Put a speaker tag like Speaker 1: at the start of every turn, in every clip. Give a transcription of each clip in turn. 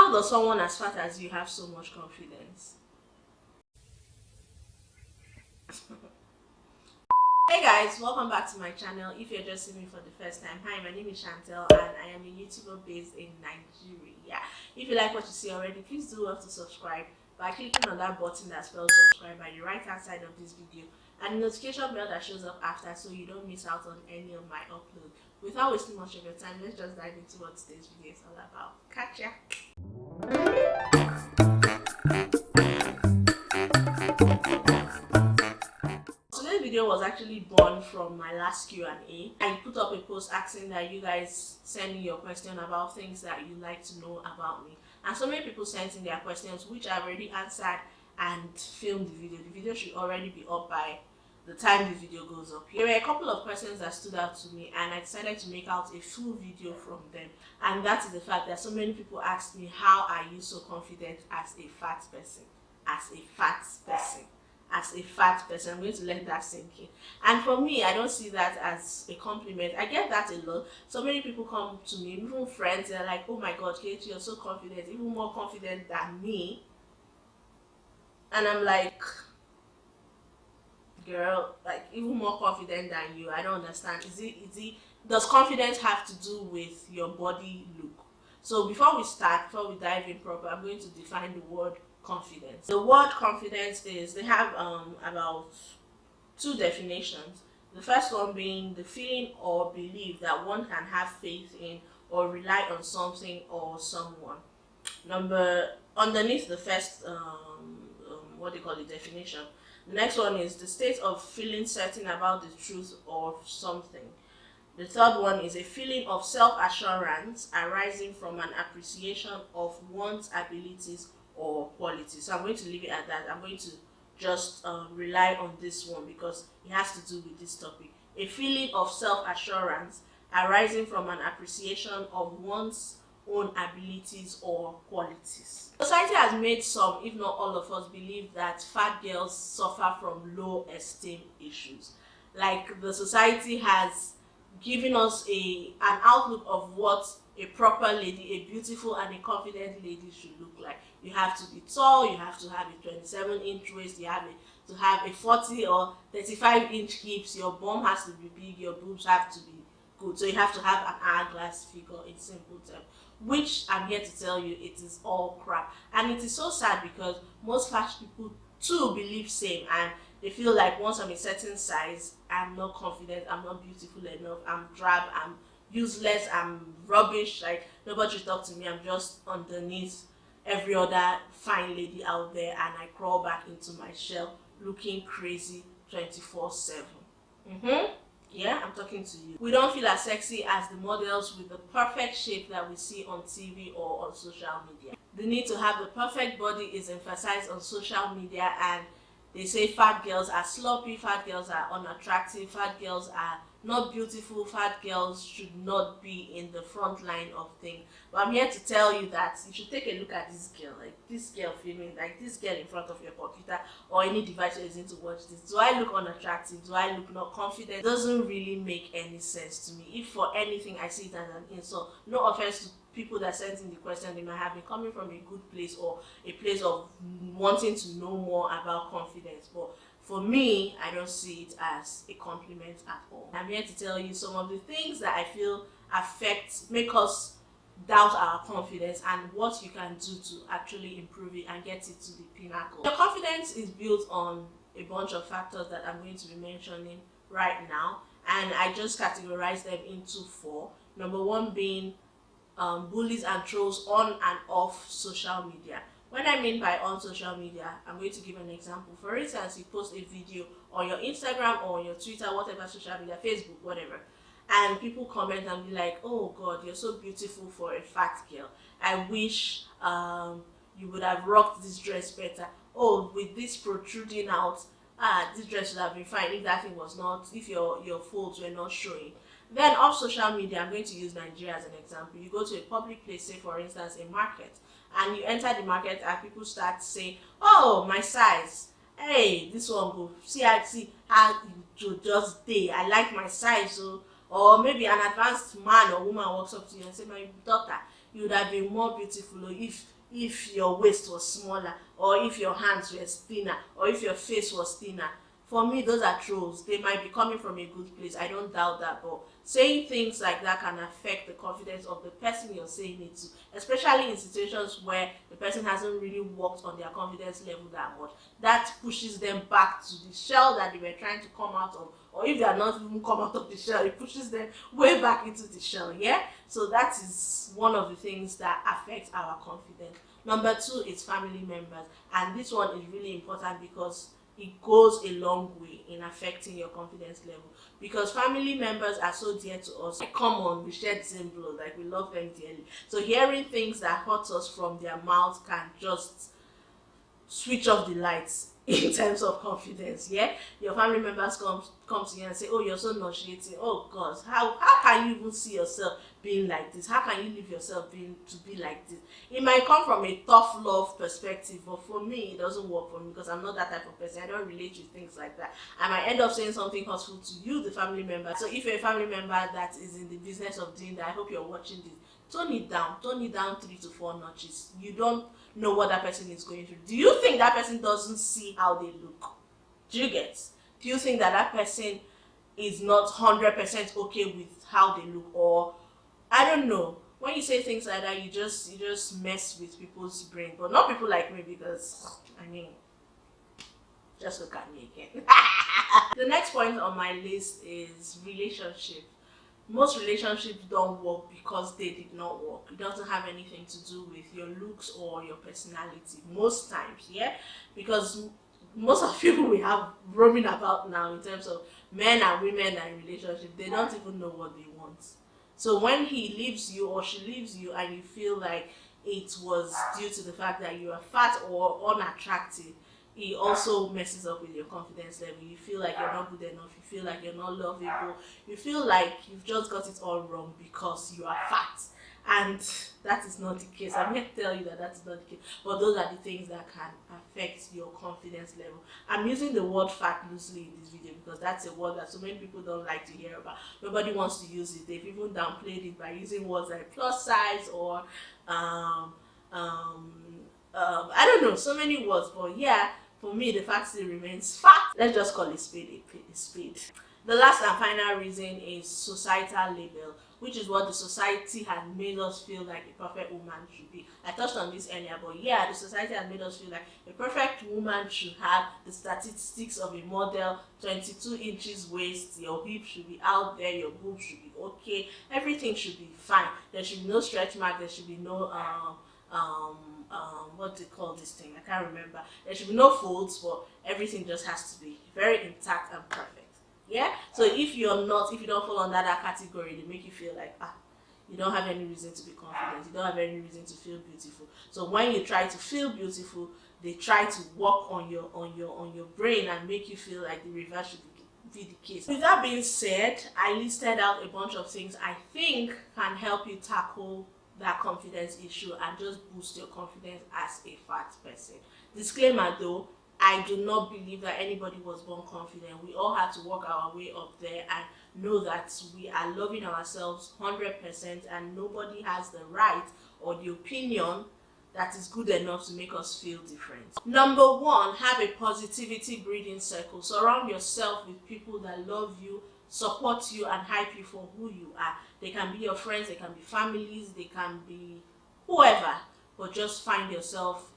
Speaker 1: How does someone as fat as you have so much confidence? Hey guys, welcome back to my channel. If you're just seeing me for the first time, hi, my name is Chantel and I am a YouTuber based in Nigeria. If you like what you see already, please do well to subscribe by clicking on that button that spells subscribe by the right hand side of this video and the notification bell that shows up after, so you don't miss out on any of my uploads. Without wasting much of your time, let's just dive into what today's video is all about. Catch ya! Today's video was actually born from my last Q&A. I put up a post asking that you guys send me your question about things that you like to know about me. And so many people sent in their questions, which I've already answered and filmed the video. The video should already be up by the time the video goes up. There were a couple of questions that stood out to me and I decided to make out a full video from them. And that is the fact that so many people asked me, how are you so confident as a fat person? As a fat person. I'm going to let that sink in. And for me, I don't see that as a compliment. I get that a lot. So many people come to me, even friends, they're like, oh my god, Kate, you're so confident, even more confident than me. And I'm like, girl, like even more confident than you. I don't understand. Does confidence have to do with your body look? So before we dive in proper, I'm going to define the word confidence. The word confidence is, they have about two definitions. The first one being the feeling or belief that one can have faith in or rely on something or someone. Underneath the first what they call the definition, the next one is the state of feeling certain about the truth of something. The third one is a feeling of self-assurance arising from an appreciation of one's abilities or qualities. So I'm going to leave it at that. I'm going to just rely on this one because it has to do with this topic. A feeling of self-assurance arising from an appreciation of one's own abilities or qualities. Society has made some, if not all of us, believe that fat girls suffer from low esteem issues. Like the society has given us an outlook of what a proper lady, a beautiful and a confident lady should look like. You have to be tall, you have to have a 27-inch waist, you have to have a 40 or 35-inch hips, your bum has to be big, your boobs have to be good. So you have to have an hourglass figure in simple terms, which I'm here to tell you, it is all crap. And it is so sad because most fat people too believe same, and they feel like once I'm a certain size, I'm not confident, I'm not beautiful enough, I'm drab, I'm useless, I'm rubbish, like nobody should talk to me, I'm just underneath every other fine lady out there, and I crawl back into my shell looking crazy 24/7. Yeah, I'm talking to you. We don't feel as sexy as the models with the perfect shape that we see on TV or on social media. The need to have the perfect body is emphasized on social media, and they say fat girls are sloppy, fat girls are unattractive, fat girls are not beautiful, fat girls should not be in the front line of things. But I'm here to tell you that you should take a look at this girl, like this girl filming, like this girl in front of your computer or any device you're using to watch this. Do I look unattractive? Do I look not confident? It doesn't really make any sense to me. If for anything, I see it as an insult. No offense to people that sent in the question, they might have been coming from a good place or a place of wanting to know more about confidence, but for me, I don't see it as a compliment at all. I'm here to tell you some of the things that I feel make us doubt our confidence and what you can do to actually improve it and get it to the pinnacle. Your confidence is built on a bunch of factors that I'm going to be mentioning right now, and I just categorize them into four. Number one being bullies and trolls on and off social media. When I mean by on social media, I'm going to give an example. For instance, you post a video on your Instagram or on your Twitter, whatever social media, Facebook, whatever, and people comment and be like, oh god, you're so beautiful for a fat girl. I wish you would have rocked this dress better. Oh, with this protruding out, this dress would have been fine if that thing was not, if your folds were not showing. Then off social media, I'm going to use Nigeria as an example. You go to a public place, say for instance a market, and you enter the market and people start saying, oh, my size, hey, this one go, see how you just day, I like my size. So, or maybe an advanced man or woman walks up to you and say, my daughter, you would have been more beautiful if if your waist was smaller, or if your hands were thinner, or if your face was thinner. For me, those are trolls. They might be coming from a good place. I don't doubt that. But saying things like that can affect the confidence of the person you're saying it to, especially in situations where the person hasn't really worked on their confidence level that much. That pushes them back to the shell that they were trying to come out of. Or if they are not even come out of the shell, it pushes them way back into the shell. Yeah? So that is one of the things that affects our confidence. Number two is family members. And this one is really important because it goes a long way in affecting your confidence level, because family members are so dear to us. Like, come on, we share the same blood, like we love them dearly. So hearing things that hurt us from their mouth can just switch off the lights in terms of confidence. Yeah, your family members come to you and say, oh, you're so nauseating, oh god, how can you even see yourself being like this, how can you leave yourself being to be like this? It might come from a tough love perspective, but for me it doesn't work for me because I'm not that type of person. I don't relate with things like that. I might end up saying something hurtful to you, the family member. So if you're a family member that is in the business of doing that, I hope you're watching this. Tone it down 3 to 4 notches. You don't know what that person is going through. Do you think that person doesn't see how they look? Do you get? Do you think that that person is not 100% okay with how they look? Or I don't know. When you say things like that, you just mess with people's brain, but not people like me, because I mean, just look at me again. The next point on my list is relationship. Most relationships don't work because they did not work. It doesn't have anything to do with your looks or your personality most times, yeah? Because most of the people we have roaming about now in terms of men and women and relationship, they don't even know what they want. So when he leaves you or she leaves you and you feel like it was due to the fact that you are fat or unattractive, it also messes up with your confidence level. You feel like you're not good enough, you feel like you're not lovable, you feel like you've just got it all wrong because you are fat. And that is not the case. I'm here to tell you that that's not the case. But those are the things that can affect your confidence level. I'm using the word fat loosely in this video because that's a word that so many people don't like to hear about. Nobody wants to use it. They've even downplayed it by using words like plus size or I don't know, so many words. But yeah, for me, the fact still remains fat. Let's just call it spade a spade. The last and final reason is societal label, which is what the society has made us feel like a perfect woman should be. I touched on this earlier, but yeah, the society has made us feel like a perfect woman should have the statistics of a model: 22 inches waist, your hip should be out there, your boobs should be okay, everything should be fine. There should be no stretch mark, there should be no what they call this thing, I can't remember. There should be no folds, but everything just has to be very intact and perfect. Yeah, so if you don't fall under that category, they make you feel like you don't have any reason to be confident, you don't have any reason to feel beautiful. So when you try to feel beautiful, they try to work on your brain and make you feel like the reverse should be the case. With that being said, I listed out a bunch of things I think can help you tackle that confidence issue and just boost your confidence as a fat person. Disclaimer though, I do not believe that anybody was born confident. We all had to work our way up there and know that we are loving ourselves 100% and nobody has the right or the opinion that is good enough to make us feel different. Number one, have a positivity breeding circle. Surround yourself with people that love you, support you, and hype you for who you are. They can be your friends, they can be families, they can be whoever, but just find yourself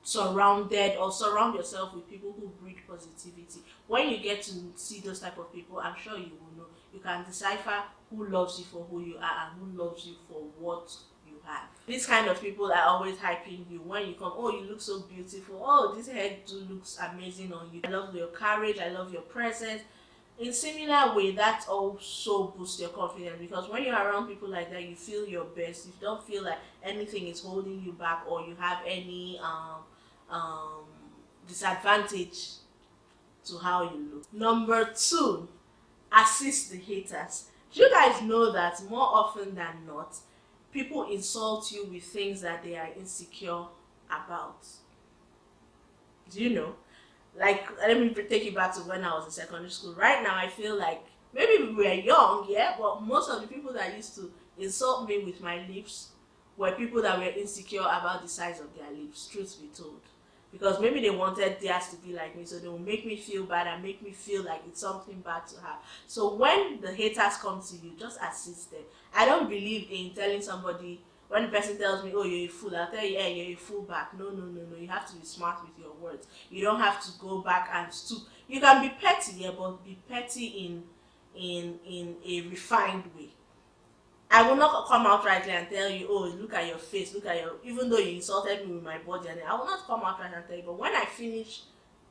Speaker 1: surround yourself with people who breed positivity. When you get to see those type of people, I'm sure you will know. You can decipher who loves you for who you are and who loves you for what you have. These kind of people are always hyping you. When you come, oh, you look so beautiful, oh, this hairdo looks amazing on you, I love your courage, I love your presence. In similar way, that also boosts your confidence, because when you're around people like that, you feel your best. You don't feel like anything is holding you back or you have any disadvantage to how you look. Number two, assist the haters. Do you guys know that more often than not, people insult you with things that they are insecure about? Do you know? Like, let me take you back to when I was in secondary school. Right now, I feel like maybe we were young, yeah, but most of the people that used to insult me with my lips were people that were insecure about the size of their lips, truth be told. Because maybe they wanted theirs to be like me, so they will make me feel bad and make me feel like it's something bad to have. So when the haters come to you, just assist them. I don't believe in telling somebody, when the person tells me, oh, you're a fool, I'll tell you, yeah, you're a fool back. No, no, no, no. You have to be smart with your words. You don't have to go back and stoop. You can be petty, yeah, but be petty in a refined way. I will not come out rightly and tell you, oh, look at your face, look at your, even though you insulted me with my body, and I will not come out right and tell you, but when I finish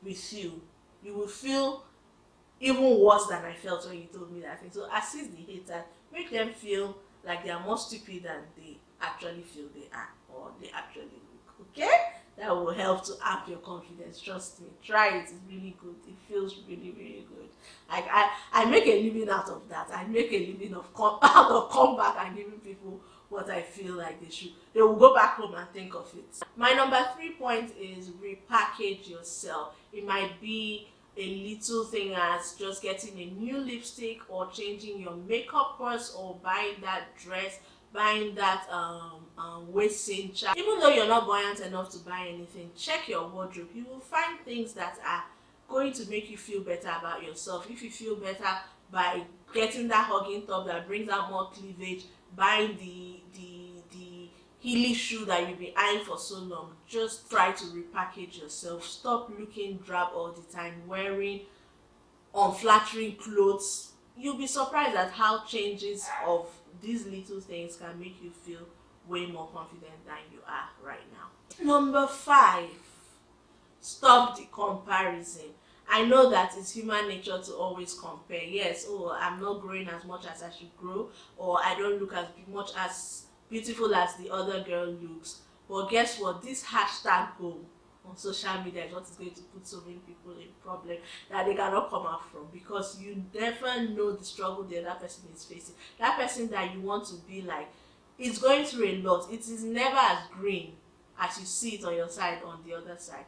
Speaker 1: with you, you will feel even worse than I felt when you told me that thing. So assist the hater, make them feel like they are more stupid than they actually feel they are, or they actually look. Okay? That will help to up your confidence. Trust me. Try it. It's really good. It feels really, really good. Like I make a living out of that. I make a living of out of comeback and giving people what I feel like they should. They will go back home and think of it. My number 3 point is repackage yourself. It might be a little thing as just getting a new lipstick, or changing your makeup purse, or buying that dress, buying that waist cincher. Even though you're not buoyant enough to buy anything, check your wardrobe. You will find things that are going to make you feel better about yourself. If you feel better by getting that hugging top that brings out more cleavage, buying the heely shoe that you've been eyeing for so long, just try to repackage yourself. Stop looking drab all the time, wearing unflattering clothes. You'll be surprised at how changes of these little things can make you feel way more confident than you are right now. Number 5, stop the comparison. I know that it's human nature to always compare. Yes, oh, I'm not growing as much as I should grow, or I don't look as much as beautiful as the other girl looks. But guess what? This hashtag home on social media is what is going to put so many people in problem that they cannot come out from, because you never know the struggle the other person is facing. That person that you want to be like is going through a lot. It is never as green as you see it on your side, on the other side.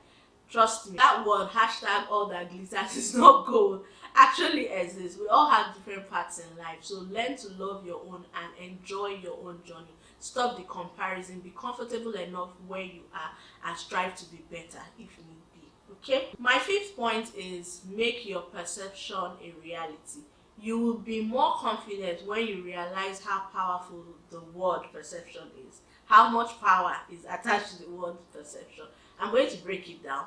Speaker 1: Trust me, that word, hashtag all that glitters is not gold, actually exists. We all have different paths in life, so learn to love your own and enjoy your own journey. Stop the comparison, be comfortable enough where you are, and strive to be better if need be. Okay? My 5th point is make your perception a reality. You will be more confident when you realize how powerful the word perception is, how much power is attached to the word perception. I'm going to break it down.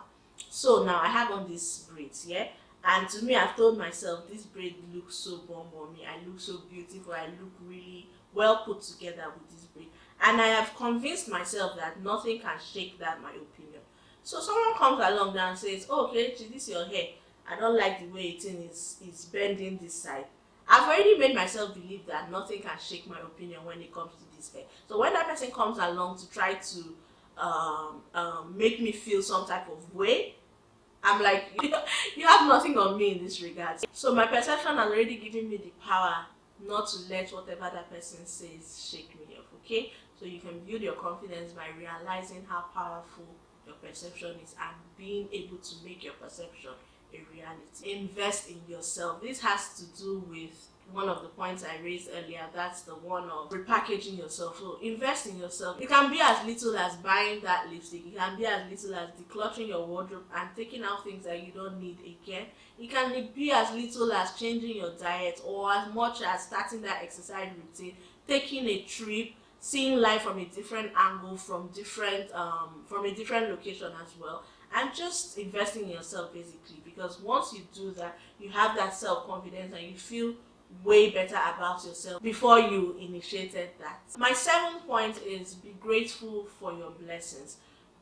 Speaker 1: So now I have on these braids, yeah? And to me, I've told myself, this braid looks so bomb on me. I look so beautiful. I look really well put together with this braid. And I have convinced myself that nothing can shake that, my opinion. So someone comes along and says, oh, okay, this is your hair. I don't like the way it is bending this side. I've already made myself believe that nothing can shake my opinion when it comes to this hair. So when that person comes along to try to make me feel some type of way, I'm like, you have nothing on me in this regard. So my perception has already given me the power not to let whatever that person says shake me off. Okay, so you can build your confidence by realizing how powerful your perception is and being able to make your perception a reality. Invest in yourself. This has to do with one of the points I raised earlier. That's the one of repackaging yourself. So invest in yourself. It can be as little as buying that lipstick. It can be as little as decluttering your wardrobe and taking out things that you don't need again. It can be as little as changing your diet, or as much as starting that exercise routine, taking a trip, seeing life from a different angle, from a different location as well, and just investing in yourself basically. Because once you do that, you have that self-confidence and you feel way better about yourself before you initiated that. My 7th point is be grateful for your blessings.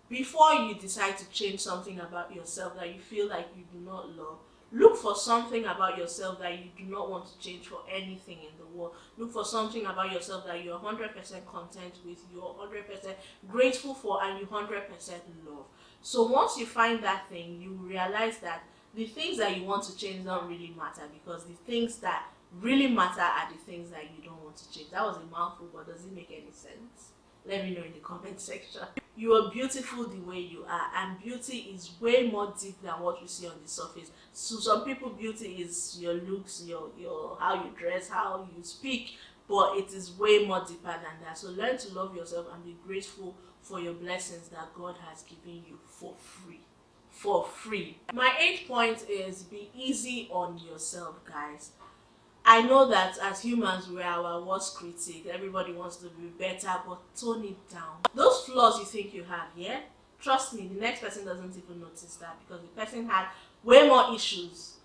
Speaker 1: Before you decide to change something about yourself that you feel like you do not love, look for something about yourself that you do not want to change for anything in the world. Look for something about yourself that you're 100% content with, you're 100% grateful for, and you 100% love. So once you find that thing, you realize that the things that you want to change don't really matter, because the things that really matter are the things that you don't want to change. That was a mouthful, but does it make any sense? Let me know in the comment section. You are beautiful the way you are, and beauty is way more deep than what we see on the surface. So some people, beauty is your looks, your how you dress, how you speak, but it is way more deeper than that. So learn to love yourself and be grateful for your blessings that God has given you for free. For free. My 8th point is be easy on yourself, guys. I know that as humans, we are our worst critic. Everybody wants to be better, but tone it down. Those flaws you think you have, yeah? Trust me, the next person doesn't even notice that, because the person had way more issues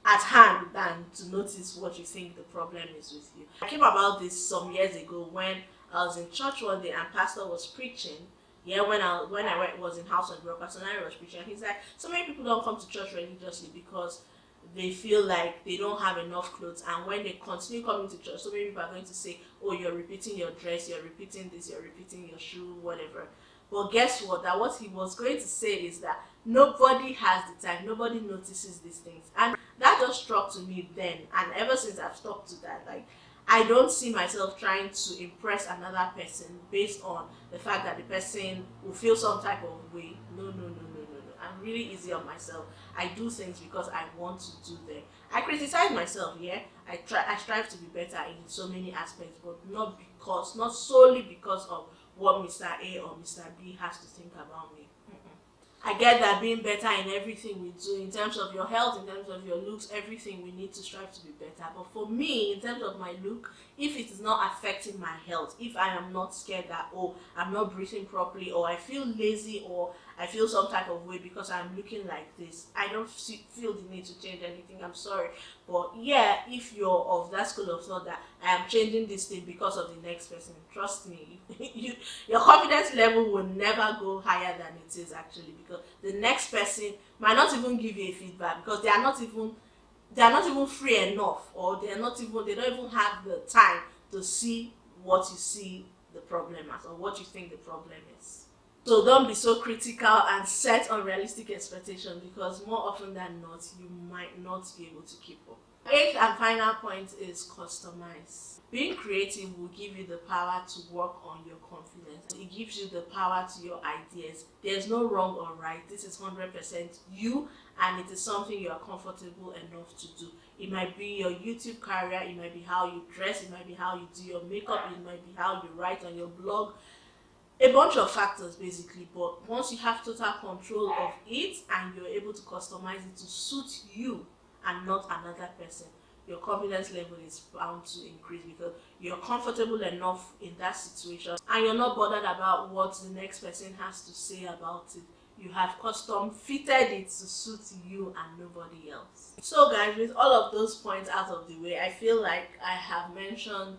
Speaker 1: at hand than to notice what you think the problem is with you. I came about this some years ago when I was in church one day and pastor was preaching. Yeah, when I was in house and Pastor Nari was preaching. He's like, so many people don't come to church religiously because they feel like they don't have enough clothes, and when they continue coming to church, so many people are going to say, oh, you're repeating your dress, you're repeating this, you're repeating your shoe, whatever. But guess what? That what he was going to say is that nobody has the time, nobody notices these things. And that just struck to me then, and ever since I've stuck to that. Like, I don't see myself trying to impress another person based on the fact that the person will feel some type of way. No. I'm really easy on myself. I do things because I want to do them. I criticize myself, yeah. I strive to be better in so many aspects, but not solely because of what Mr. A or Mr. B has to think about me. I get that being better in everything we do, in terms of your health, in terms of your looks, everything, we need to strive to be better. But for me, in terms of my look, if it is not affecting my health, if I am not scared that, oh, I'm not breathing properly, or I feel lazy, or I feel some type of way because I'm looking like this, I don't feel the need to change anything. I'm sorry. But yeah, if you're of that school of thought that I am changing this thing because of the next person, trust me, your confidence level will never go higher than it is actually, because the next person might not even give you a feedback, because they are not even free enough, or they don't even have the time to see what you see the problem as, or what you think the problem is. So don't be so critical and set unrealistic expectations, because more often than not, you might not be able to keep up. 8th and final point is customize. Being creative will give you the power to work on your confidence. It gives you the power to your ideas. There's no wrong or right. This is 100% you, and it is something you are comfortable enough to do. It might be your YouTube career, it might be how you dress, it might be how you do your makeup, it might be how you write on your blog. A bunch of factors basically, but once you have total control of it and you're able to customize it to suit you and not another person, your confidence level is bound to increase, because you're comfortable enough in that situation and you're not bothered about what the next person has to say about it. You have custom fitted it to suit you and nobody else. So guys, with all of those points out of the way, I feel like I have mentioned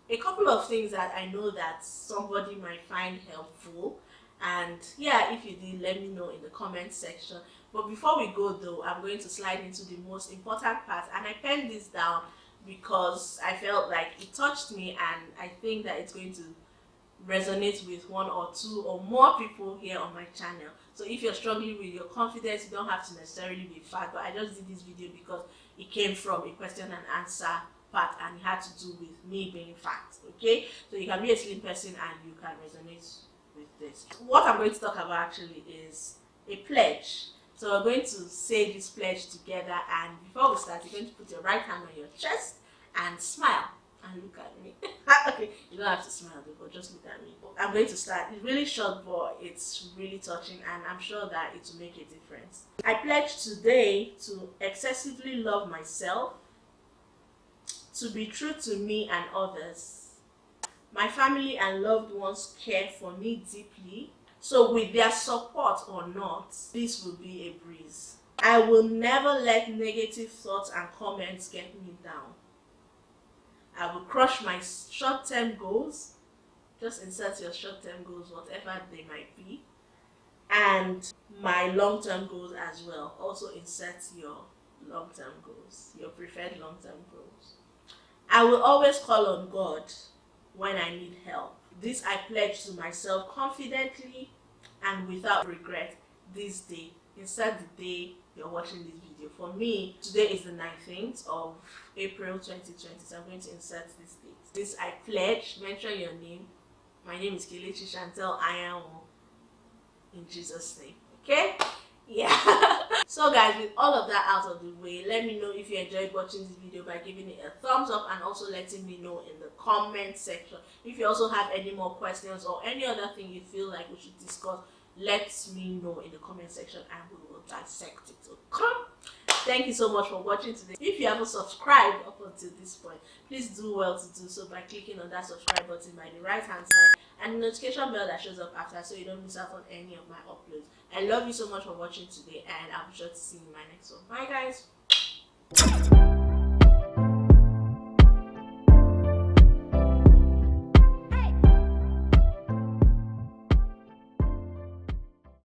Speaker 1: a couple of things that I know that somebody might find helpful. And yeah, if you did, let me know in the comment section. But before we go though, I'm going to slide into the most important part, and I penned this down because I felt like it touched me, and I think that it's going to resonate with one or two or more people here on my channel. So if you're struggling with your confidence, you don't have to necessarily be fat, but I just did this video because it came from a question and answer part, and it had to do with me being fat. Okay, so you can be a slim person and you can resonate with this. What I'm going to talk about actually is a pledge. So we're going to say this pledge together, and before we start, you're going to put your right hand on your chest and smile and look at me. Okay, you don't have to smile though, but just look at me. I'm going to start. It's really short, but it's really touching, and I'm sure that it will make a difference. I pledge today to excessively love myself, to be true to me and others. My family and loved ones care for me deeply, so with their support or not, this will be a breeze. I will never let negative thoughts and comments get me down. I will crush my short-term goals. Just insert your short-term goals, whatever they might be, and my long-term goals as well. Also insert your long-term goals, your preferred long-term goals. I will always call on God when I need help. This I pledge to myself confidently and without regret this day. Insert the day you're watching this video. For me, today is the 19th of April 2020, so I'm going to insert this date. This I pledge, mention your name. My name is Kelechi Chantel Ayamu, in Jesus' name. Okay? Yeah. So guys, with all of that out of the way, let me know if you enjoyed watching this video by giving it a thumbs up and also letting me know in the comment section. If you also have any more questions or any other thing you feel like we should discuss, let me know in the comment section and we will dissect it. Okay? Thank you so much for watching today. If you haven't subscribed up until this point, please do well to do so by clicking on that subscribe button by the right hand side and the notification bell that shows up after, so you don't miss out on any of my uploads. I love you so much for watching today, and I'll be sure to see you in my next one. Bye guys.